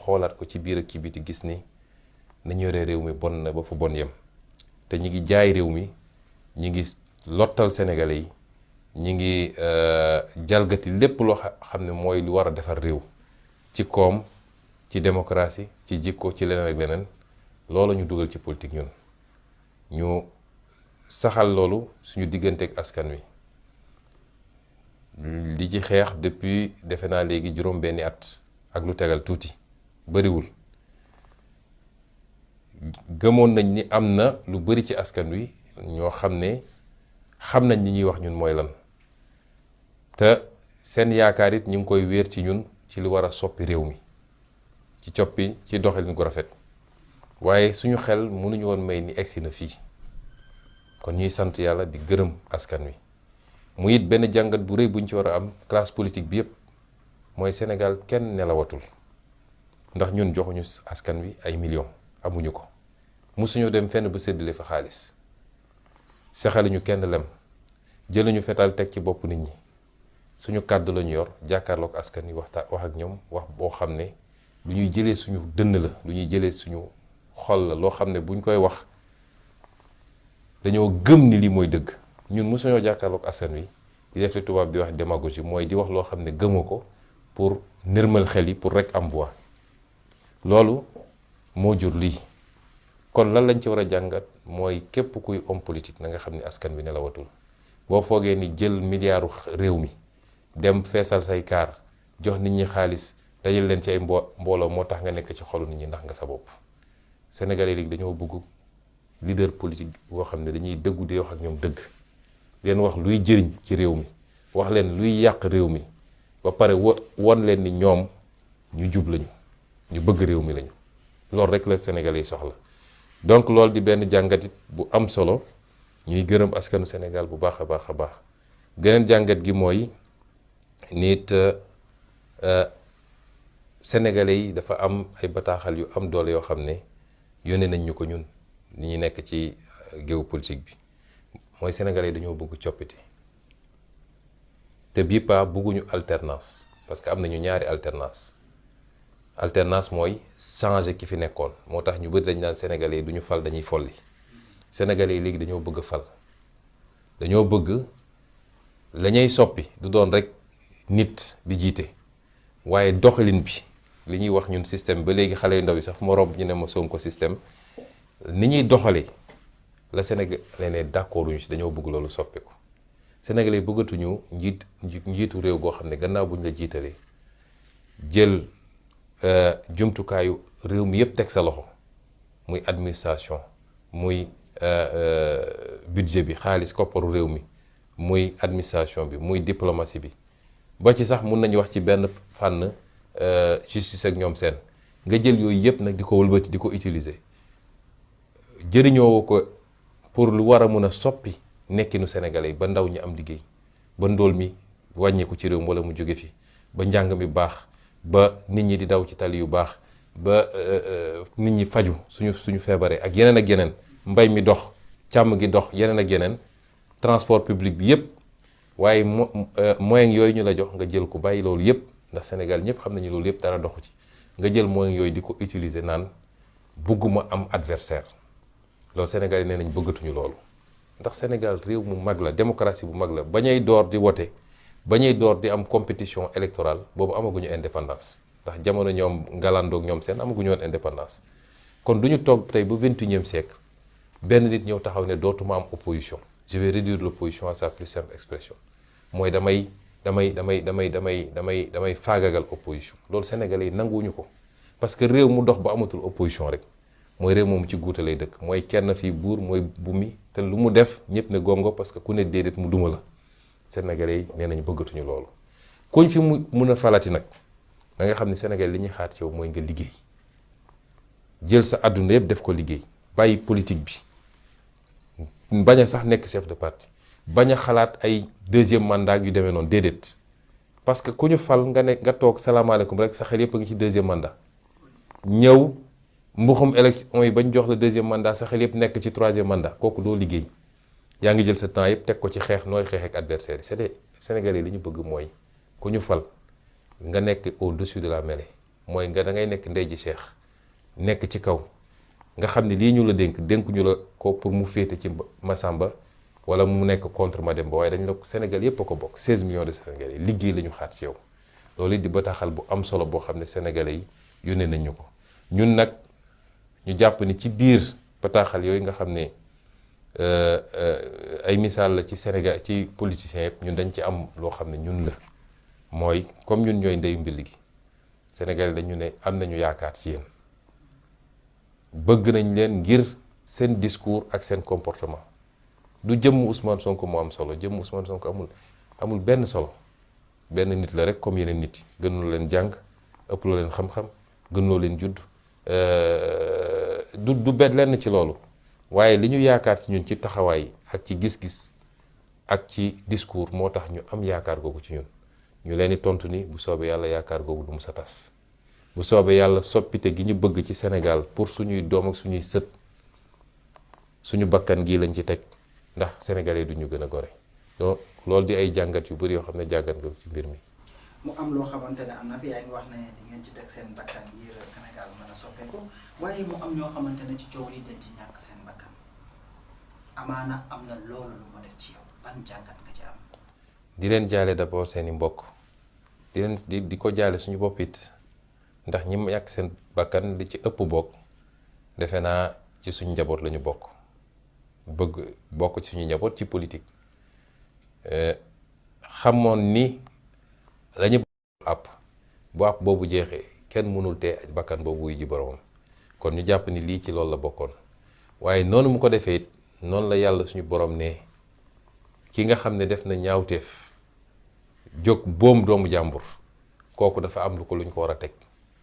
xoolaat ko ci biir ak ci biti gis ni nañu yore réew mi bon na ba fu bon yem te ñi ngi jaay réew mi ñi ngi lottal sénégalais yi ñi ngi jalgati lépp loo xam ne mooy lu war a defar réew ci koom ci démocratie ci jikko ci leneen ak leneen loolu ñu dugal ci politique ñun ñu saxal loolu suñu digganteeg askan wi li ci xeex depuis defe naa léegi juróom benni at ak lu tegal tuuti bariwul gëmoon nañ ni am na lu bari ci askan wi ñoo xam ne xam nañ ni ñuy wax ñun mooy lan te seen yaakaar it ñu ngi koy wéer ci ñun ci lu war a soppi réew mi ci coppi ci doxalin gu rafet waaye suñu xel mënuñu woon may ni egsi na fii kon ñuy sant yàlla di gërëm askan wi mu it benn jàngat bu rëy buñ ci war a am classe politique bi yépp mooy Sénégal kenn nelawatul ndax ñun joxuñu askan wi ay millions amuñu ko musuñu dem fenn ba séddale fa xaalis sexaluñu kenn lem jëluñu fetal teg ci bopp nit ñi suñu kàddu lañu yor jàkkaarloog askan wi wax ak ñoom wax boo xam ne lu ñuy jëlee suñu dënn la lu ñuy jëlee suñu xol la loo xam ne buñ koy wax dañoo gëm ni lii mooy dëgg ñun mosuñoo jàkkaarloog askan wi di def li tubaab di wax démagogie mooy di wax loo xam ne gëmoo ko pour nërmal xel yi pour rek am voix loolu moo jur lii kon lan lañ ci war a jàngat mooy képp kuy homme politique na nga xam ne askan wi nelawatul boo foogee ni jël milliardu réew mi dem feesal say kaar jox nit ñi xaalis dajal leen ci ay mbooloo moo tax nga nekk ci xolu nit ñi ndax nga sa bopp Sénégalais léegi dañoo bëgg leader politique boo xam ne dañuy dëggu di wax ak ñoom dëgg leen wax luy jëriñ ci réew mi wax leen luy yàq réew mi ba pare won leen ni ñoom ñu jub lañu ñu bëgg réew mi lañu loolu rek la Sénégalais yi soxla donc loolu di benn jàngatit bu am solo ñuy gërëm askanu Sénégal bu baax a baax a baax geneen jàngat gi mooy nit Sénégalais yi dafa am ay bataaxal yu am doole yoo xam ne yónnee nañ ñu ko ñun ni ñu nekk ci géopolitique bi mooy Sénégalais yi dañoo bëgg coppite te bii pas bëgguñu alternance parce que am nañu ñaari alternance mooy changer ki fi nekkoon moo tax ñu bëri dañ naan Sénégalais yi duñu fal dañuy folli Sénégalais yi léegi dañoo bëgg fal dañoo bëgg la ñuy soppi du doon rek nit bi jiite waaye doxalin bi li ñuy wax ñun système ba léegi xale yu ndaw yi sax fu ma romb ñu ne ma Sonko système ni ñuy doxalee la Sénégalais ne d'accord ñu si dañoo bëgg loolu soppeeku Sénégalais bëggatuñu njiitu réew goo xam ne gannaaw bu ñu la jiitalee jël jumtukaayu réew mi yépp teg sa loxo muy administration muy budget bi xaalis kopparu réew mi muy administration bi muy diplomatie bi ba ci sax mun nañu wax ci benn fànn justice ak ñoom seen nga jël yooyu yépp nag di ko wëlbati di ko utiliser jëriñoo ko pour lu war a mun a soppi nekkinu Sénégalais yi ba ndaw ñi am liggéey ba ndóol mi wàññeeku ci réew mi wala mu jóge fi ba njàng mi baax ba nit ñi di daw ci tali yu baax ba nit ñi faju suñu feebaree ak yeneen mbay mi dox càmm gi dox yeneen ak yeneen transport public bi yépp waaye moyen yooyu ñu la jox nga jël ko bàyyi loolu yépp ndax Sénégal ñëpp xam nañu loolu yépp dara doxu ci nga jël moyen yooyu di ko utiliser naan bëgguma am adversaire loolu Sénégal yi nee nañ bëggatuñu loolu ndax Sénégal réew mu mag la démocratie bu mag la ba ñuy door di wote ba ñuy door di am compétition électorale boobu amaguñu indépendance ndax jamono ñoom ngalandoog ñoom seen amaguñu woon indépendance kon duñu toog tey ba 21e siècle benn nit ñëw taxaw ne dootuma am opposition je vais réduire l'opposition à sa plus simple expression mooy damay faagagal opposition loolu Sénégalais yi nanguwuñu ko parce que réew mu dox ba amatul opposition rek mooy réew moom ci guute lay dëkk mooy kenn fii buur mooy bumi te lu mu def ñëpp ne gongo parce que ku ne déedéet mu duma la Sénégalais yi nee nañu bëggatuñu loolu kuñ fi mu mun a falati nag da nga xam ne Sénégal li ñuy xaar ci yow mooy nga liggéey jël sa àdduna yëpp def ko liggéey bàyyi politique bi bañ a sax nekk chef de parti bañ a xalaat ay deuxième mandat yu demee noonu déedéet parce que ku ñu fal nga nekk nga toog salaamaaleykum rek sa xel yëpp a ngi ci deuxième mandat ñëw mbuxum élection yi bañ jox la deuxième mandat sa xel yëpp nekk ci troisième mandat kooku doo liggéey yaa ngi jël sa temps yëpp teg ko ci xeex nooy xeex ak adversaire yi c'est des Sénégalais li ñu bëgg mooy ku ñu fal nga nekk au-dessus de la mêlée mooy nga da ngay nekk ndey ji Cheikh nekk ci kaw nga xam ne lii ñu la dénkuñu la ko pour mu féete ci Massamba wala mu nekk contre Mademba waaye dañ la ko Sénégal yépp a ko bokk 16 millions de Sénégalais liggéey la ñu xaar ci yow loolu it di bataaxal bu am solo boo xam ne Sénégalais yi yónnee nañ ñu ko ñun nag ñu jàpp ni ci biir bataaxal yooyu nga xam ne ay misaal la ci Sénégal ci politiciens yëpp ñun dañ ci am loo xam ne ñun la mooy comme ñun ñooy ndeyu mbill gi Sénégalais dañu ne am nañu yaakaar ci yéen bëgg nañ leen ngir seen discours ak seen comportement du jëmm Ousmane Sonko moo am solo jëmm Ousmane Sonko amul benn solo benn nit la rek comme yeneen nit yi gënuloo leen jàng ëpploo leen xam-xam gënuloo leen judd du bet lenn ci loolu waaye li ñu yaakaar ci ñun ci taxawaay ak ci gis-gis ak ci discours moo tax ñu am yaakaar googu ci ñun ñu leen di tontu ni bu soobee yàlla yaakaar googu du mu sa tas bu soobee yàlla soppite gi ñu bëgg ci Sénégal pour suñuy doom ak suñuy sët suñu bakkan gii lañ ci teg ndax sénégalais du ñu gën a gore donc loolu di ay jàngat yu bëri yoo xam ne jàngat nga ci mbir mi. mu am loo xamante ne am na fi yaa ngi wax ne di ngeen ci teg seen bakkan ngir Sénégal mën a soppeeku waaye mu am ñoo xamante ne ci coow li dañ ci ñàkk seen bakkan amaana am na loolu lu mu def ci yow ban jàngat nga ci am. di leen jaale d'abord seeni mbokk di leen di ko jaale suñu bopp it ndax ñi ñàkk seen bakkan li ci ëpp bokk defe naa ci suñu njaboot la ñu bokk ci suñu njaboot ci politique xamoon ni lañu àpp bu àpp boobu jeexee kenn mënul tee bakkan boobu wuy ji boromam kon ñu jàpp ni lii ci loolu la bokkoon waaye noonu mu ko defee it noonu la yàlla suñu borom ne ki nga xam ne def na ñaawteef jóg boom doomu jàmbur kooku dafa am luñ ko war a teg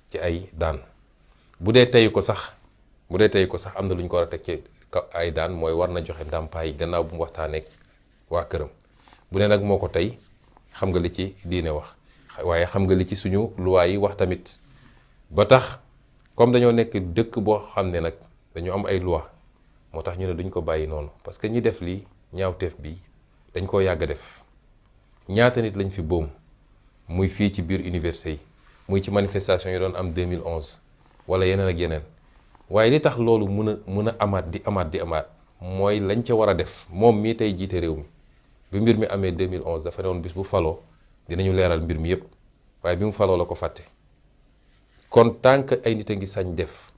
ci ay daan bu dee tey ko sax am na luñ ko war a teg ci ay daan mooy war na joxe ndàmpaay gannaaw bu mu waxtaanee waa këram bu ne nag moo ko tey xam nga li ci diine wax waaye xam nga li ci suñu loi yi wax tamit ba tax comme dañoo nekk dëkk boo xam ne nag dañu am ay loi moo tax ñu ne duñ ko bàyyi noonu parce que ñi def lii ñaawteef bi dañ koo yàgg def ñaata nit lañ fi boom muy fii ci biir université yi muy ci manifestation yi doon am 2011 wala yeneen ak yeneen waaye li tax loolu mun a amaat di amaat mooy lañ ca war a def moom mii tey jiite réew mi bi mbir mi amee 2011 dafa ne woon bis bu faloo dinañu leeral mbir mi yépp waaye bi mu faloo la ko fàtte kon tant que ay nit a ngi sañ def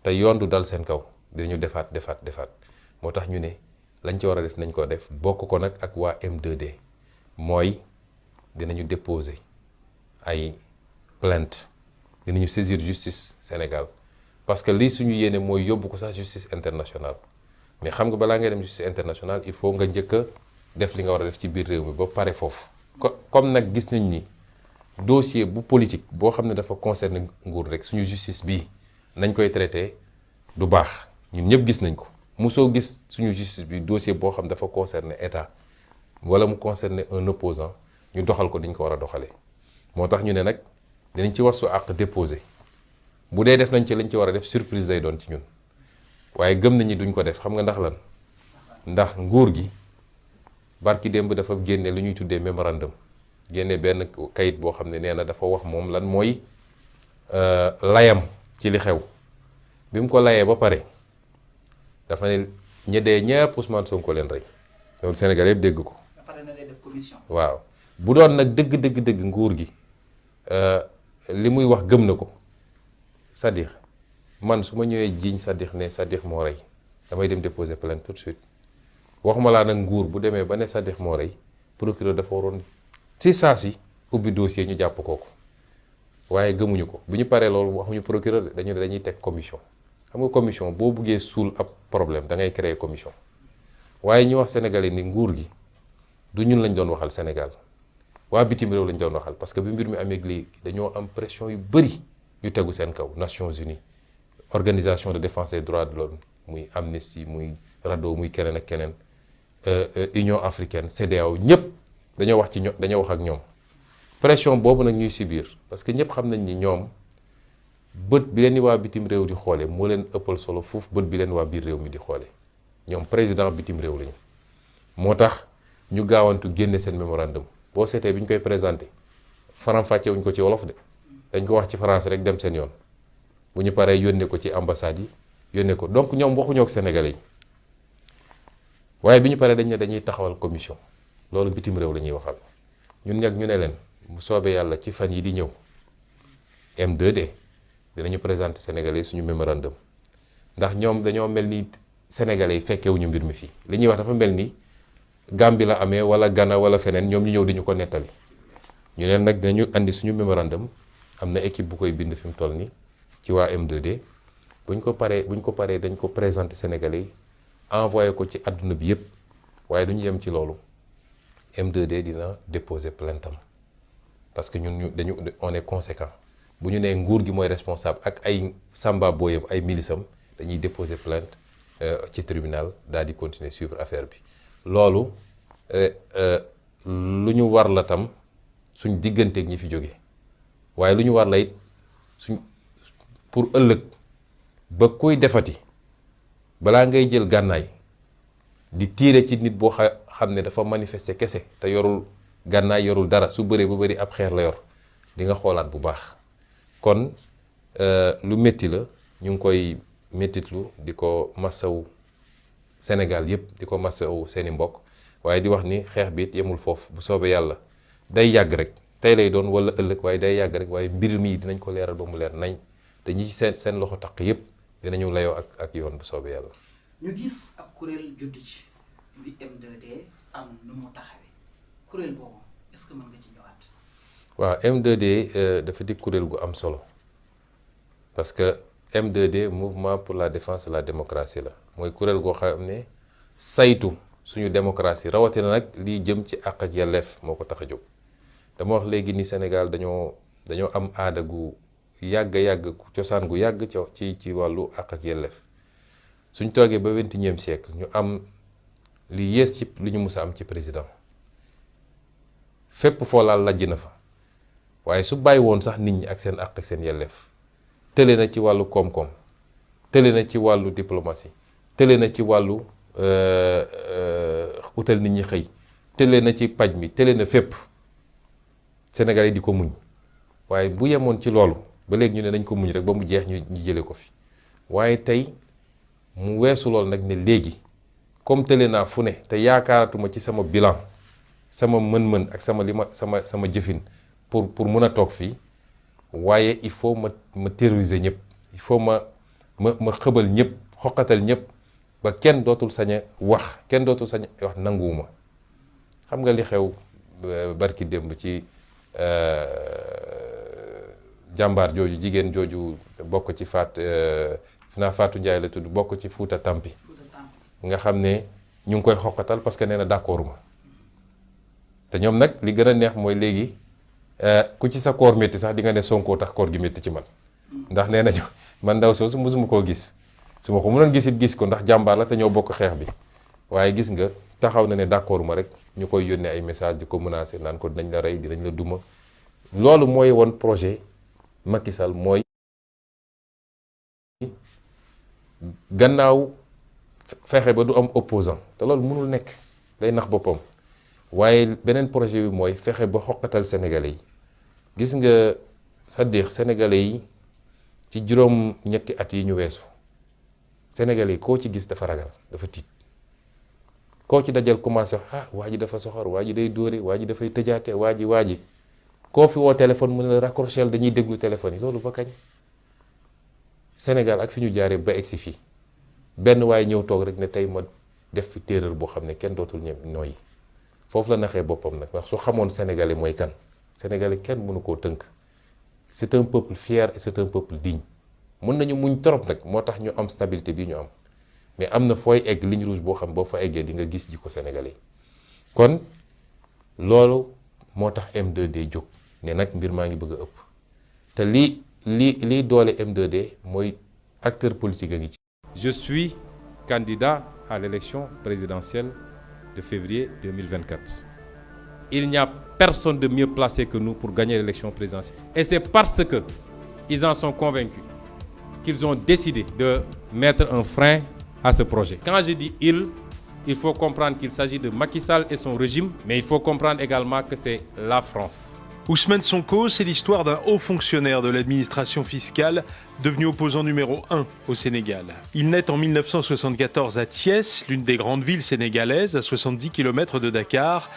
te yoon du dal seen kaw dinañu defaat moo tax ñu ne lañ ca war a def nañ ko def bokk ko nag ak waa M2D mooy dinañu déposer ay plainte dinañu saisir justice Sénégal parce que lii suñu yéene mooy yóbbu ko sax justice internationale mais xam nga balaa ngay dem justice internationale il faut nga njëkk a def li nga war a def ci biir réew mi ba pare foofu comme nag gis nañ ni dossier bu politique boo xam ne dafa concerner nguur rek suñu justice bii nañ koy traité du baax ñun ñëpp gis nañ ko mosoo gis suñu justice bi dossier boo xam dafa concerner état wala mu concerner un opposant ñu doxal ko diñ ko war a doxalee moo tax ñu ne nag dinañ ci war su àq déposé bu dee def nañ ci lañ ci war a def surprise day doon ci ñun waaye gëm nañu duñ ko def xam nga ndax lan ndax nguur gi barki démb dafa génne lu ñuy tuddee mémorandum génne benn kayit boo xam ne nee na dafa wax moom lan mooy layam ci li xew bi mu ko layee ba pare dafa ne ñi dee ñëpp Ousmane Sonko leen rey loolu Sénégal yëpp dégg ko. waaw bu doon nag dëgg nguur gi li muy wax gëm na ko Sadikh man su ma ñëwee jiiñ Sadikh ne Sadikh moo rey damay dem déposer plainte tout de suite waxuma laa nag nguur bu demee ba ne Sadikh moo rey procureur dafa waroon ci saa si ubbi dossier ñu jàpp kooku waaye gëmuñu ko bu ñu paree loolu waxuñu procureur dañuy teg commission xam nga commission boo buggee suul ab problème da ngay créer commission waaye ñu wax sénégalais ni nguur gi du ñun lañ doon waxal Sénégal waa bitim réew lañ doon waxal parce que bi mbir mi amee léegi dañoo am pression yu bëri yu tegu seen kaw Nations Unies organisation de défense des droits de l'homme muy Amnesty muy RADDHO muy keneen ak keneen Union africaine CEDEAO ñëpp dañoo wax ak ñoom pression boobu nag ñuy subir parce que ñëpp xam nañ ni ñoom bët bi leen di waa bitim réew di xoole moo leen ëppal solo foofu bët bi leen waa biir réew mi di xoole ñoom président bitim réew lañu moo tax ñu gaawantu génne seen mémorandum boo seetee bi ñu koy présenté faram-fàcce wuñ ko ci wolof de dañ ko wax ci français rek dem seen yoon bu ñu paree yónnee ko ci ambassade yi yónnee ko donc ñoom waxuñoo ak sénégalais yi waaye bi ñu paree dañ ne dañuy taxawal commission loolu bitim réew la ñuy waxal ñun nag ñu ne leen bu soobee yàlla ci fan yi di ñëw M2D dinañu présenter sénégalais yi suñu mémorandum ndax ñoom dañoo mel ni sénégalais yi fekkewuñu mbir mi fii li ñuy wax dafa mel ni Gambie la amee wala Ghana wala feneen ñoom ñu ñëw di ñu ko nettali ñu leen nag dañu andi suñu mémorandum am na équipe bu koy bind fi mu toll nii ci waa M2D buñ ko paree dañ ko présenter sénégalais yi envoyé ko ci àdduna bi yëpp waaye duñu yem ci loolu M2D dina déposer plainte am parce que ñun on est conséquent bu ñu nee nguur gi mooy responsable ak ay samba booyam ay milisam dañuy déposer plainte ci tribunal daal di continuer suivre affaire bi loolu lu ñu war la tam suñ digganteeg ñi fi jóge waaye lu ñu war la it suñ pour ëllëg ba kuy defati balaa ngay jël gànnaay di tiire ci nit boo xam ne dafa manifester kese te yorul gànnaay yorul dara su bëree ba bëri ab xeer la yor di nga xoolaat bu baax kon lu métti la ñu ngi koy méttitlu di ko massawu Sénégal yëpp di ko massawu seeni mbokk waaye di wax ni xeex bi it yemul foofu bu soobee yàlla day yàgg rek tey lay doon wala ëllëg waaye day yàgg rek waaye mbir mi dinañ ko leeral ba mu leer nañ te ñi seen loxo taq yëpp dinañu layoo ak yoon bu soobee yàlla. ñu gis ab kuréel judd ci muy M2D am nu mu taxawee kuréel boobu est-ce que mën nga ci ñëwaat. waaw M2D dafa di kuréel gu am solo parce que M2D mouvement pour la défense de la démocratie la mooy kuréel goo xam ne saytu suñu démocratie rawatina nag liy jëm ci àq ak yelleef moo ko tax a jóg. dama wax léegi ni Sénégal dañoo am aada gu yàgg cosaan gu yàgg ci wàllu àq ak yelleef suñ toogee ba 21e siècle ñu am li yées ci li ñu mus a am ci président fépp foo laal lajj na fa waaye su bàyyi woon sax nit ñi ak seen àq ak seen yelleef tële na ci wàllu koom-koom tële na ci wàllu diplomatie tële na ci wàllu utal nit ñi xëy tële na ci paj mi tële na fépp Sénégal yi di ko muñ waaye bu yemoon ci loolu ba léegi ñu ne nañ ko muñ rek ba mu jeex ñu jëlee ko fi waaye tey mu weesu loolu nag ne léegi comme tële naa fu ne te yaakaaratuma ci sama bilan sama mën-mën ak sama jëfin pour mën a toog fii waaye il faut ma terroriser ñëpp il faut ma xëbal ñëpp xoqatal ñëpp ba kenn dootul sañ a wax nanguwuma xam nga li xew barki démb ci jàmbaar jooju jigéen jooju bokk ci Fatou Ndiaye la tudd bokk ci Fouta Tampi nga xam ne ñu ngi koy xoqatal parce que nee na d'accorduma te ñoom nag li gën a neex mooy léegi ku ci sa koor métti sax di nga ne Sonko tax koor gi métti ci man ndax nee nañu man ndaw soosu mosuma koo gis su ma ko mënoon gis ko ndax jàmbaar la te ñoo bokk xeex bi waaye gis nga taxaw na ne d'accorduma rek ñu koy yónnee ay message di ko menacer naan ko dinañ la rey dinañ la duma loolu mooy woon projet Macky Sall mooy gannaaw fexe ba du am opposant te loolu mënul nekk day nax boppam waaye beneen projet bi mooy fexe ba xoqatal sénégalais yi gis nga c'est-à-dire sénégalais yi ci juróom ñetti at yi ñu weesu sénégalais yi koo ci gis dafa ragal dafa tiit koo ci dajal commencé waa ji dafa soxor waa ji day dóore waa ji dafay tëjaate waa ji koo fi woo téléphone mu ne la raccrocher dañuy déglu téléphone yi loolu ba kañ Sénégal ak fi ñu jaaree ba egsi fii benn waaye ñëw toog rek ne tey ma def fi terreur boo xam ne kenn dootul nooyi foofu la naxee boppam nag wax su xamoon sénégalais mooy kan sénégalais kenn mënu koo tënk c'est un peuple fier et c'est un peuple digne mën nañu muñ trop nag moo tax ñu am stabilité bi ñu am mais am na fooy egg ligne rouge boo xam boo fa eggee di nga gis ji ko sénégalais kon loolu moo tax M2D jóg ne nag mbir maa ngi bëgg a ëpp te lii doole M2D mooy acteur politique a ngi ci. Je suis candidat à l'élection présidentielle de février 2024. Il n'y a personne de mieux placé que nous pour gagner l'élection présidentielle. Et c'est parce que ils en sont convaincus qu'ils ont décidé de mettre un frein à ce projet. Quand je dis il faut comprendre qu'il s'agit de Macky Sall et son régime, mais il faut comprendre également que c'est la France. Ousmane Sonko, c'est l'histoire d'un haut fonctionnaire de l'administration fiscale devenu opposant numéro 1 au Sénégal. Il naît en 1974 à Thiès, l'une des grandes villes sénégalaises, à 70 km de Dakar,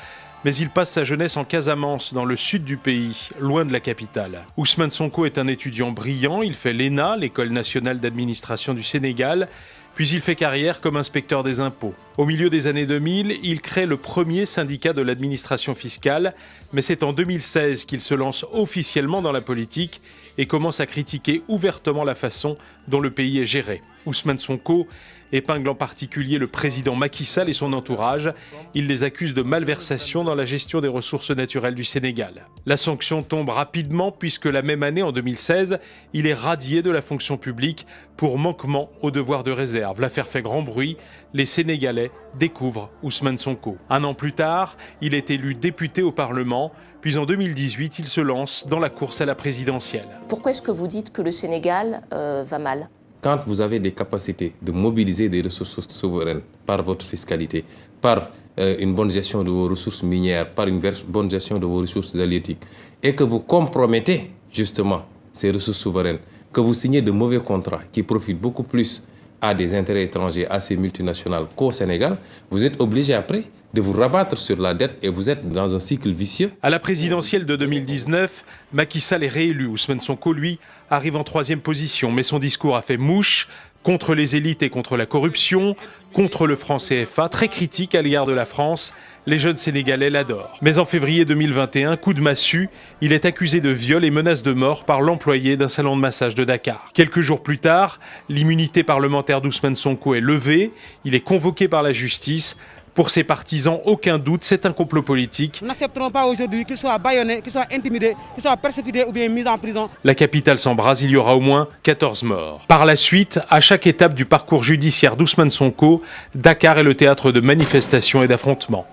mais il passe sa jeunesse en Casamance, dans le sud du pays, loin de la capitale. Ousmane Sonko est un étudiant brillant, il fait l'ENA, l'École nationale d'administration du Sénégal, puis il fait carrière comme inspecteur des impôts. Au milieu des années 2000, il crée le premier syndicat de l'administration fiscale, mais c'est en 2016 qu'il se lance officiellement dans la politique et commence à critiquer ouvertement la façon dont le pays est géré. Ousmane Sonko épingle en particulier le président Macky Sall et son entourage. Il les accuse de malversation dans la gestion des ressources naturelles du Sénégal. La sanction tombe rapidement puisque la même année, en 2016, il est radié de la fonction publique pour manquement au devoir de réserve. L'affaire fait grand bruit. Les Sénégalais découvrent Ousmane Sonko. Un an plus tard, il est élu député au Parlement. Puis en 2018, il se lance dans la course à la présidentielle. Pourquoi est-ce que vous dites que le Sénégal va mal ? Quand vous avez des capacités de mobiliser des ressources souveraines par votre fiscalité, par une bonne gestion de vos ressources minières, par une bonne gestion de vos ressources halieutiques, et que vous compromettez justement ces ressources souveraines, que vous signez de mauvais contrats qui profitent beaucoup plus à des intérêts étrangers, à ces multinationales qu'au Sénégal, vous êtes obligé après de vous rabattre sur la dette et vous êtes dans un cycle vicieux. À la présidentielle de 2019, Macky Sall est réélu. Ousmane Sonko, lui, arrive en 3e position, mais son discours a fait mouche contre les élites et contre la corruption, contre le franc CFA, très critique à l'égard de la France. Les jeunes Sénégalais l'adorent. Mais en février 2021, coup de massue, il est accusé de viol et menace de mort par l'employé d'un salon de massage de Dakar. Quelques jours plus tard, l'immunité parlementaire d'Ousmane Sonko est levée. Il est convoqué par la justice. Pour ses partisans, aucun doute, c'est un complot politique. Nous n'accepterons pas aujourd'hui qu'il soit bâillonné, qu'il soit intimidé, qu'il soit persécuté ou bien mis en prison. La capitale s'embrase, il y aura au moins 14 morts. Par la suite, à chaque étape du parcours judiciaire d'Ousmane Sonko, Dakar est le théâtre de manifestations et d'affrontements.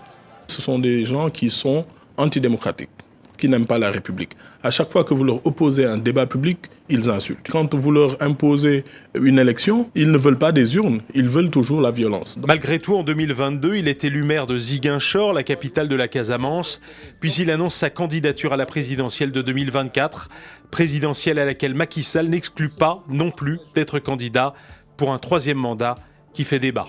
Ce sont des gens qui sont antidémocratiques, qui n'aiment pas la République. À chaque fois que vous leur opposez un débat public, ils insultent. Quand vous leur imposez une élection, ils ne veulent pas des urnes, ils veulent toujours la violence. Malgré tout, en 2022, il est élu maire de Ziguinchor, la capitale de la Casamance, puis il annonce sa candidature à la présidentielle de 2024, présidentielle à laquelle Macky Sall n'exclut pas non plus d'être candidat pour un 3e mandat qui fait débat.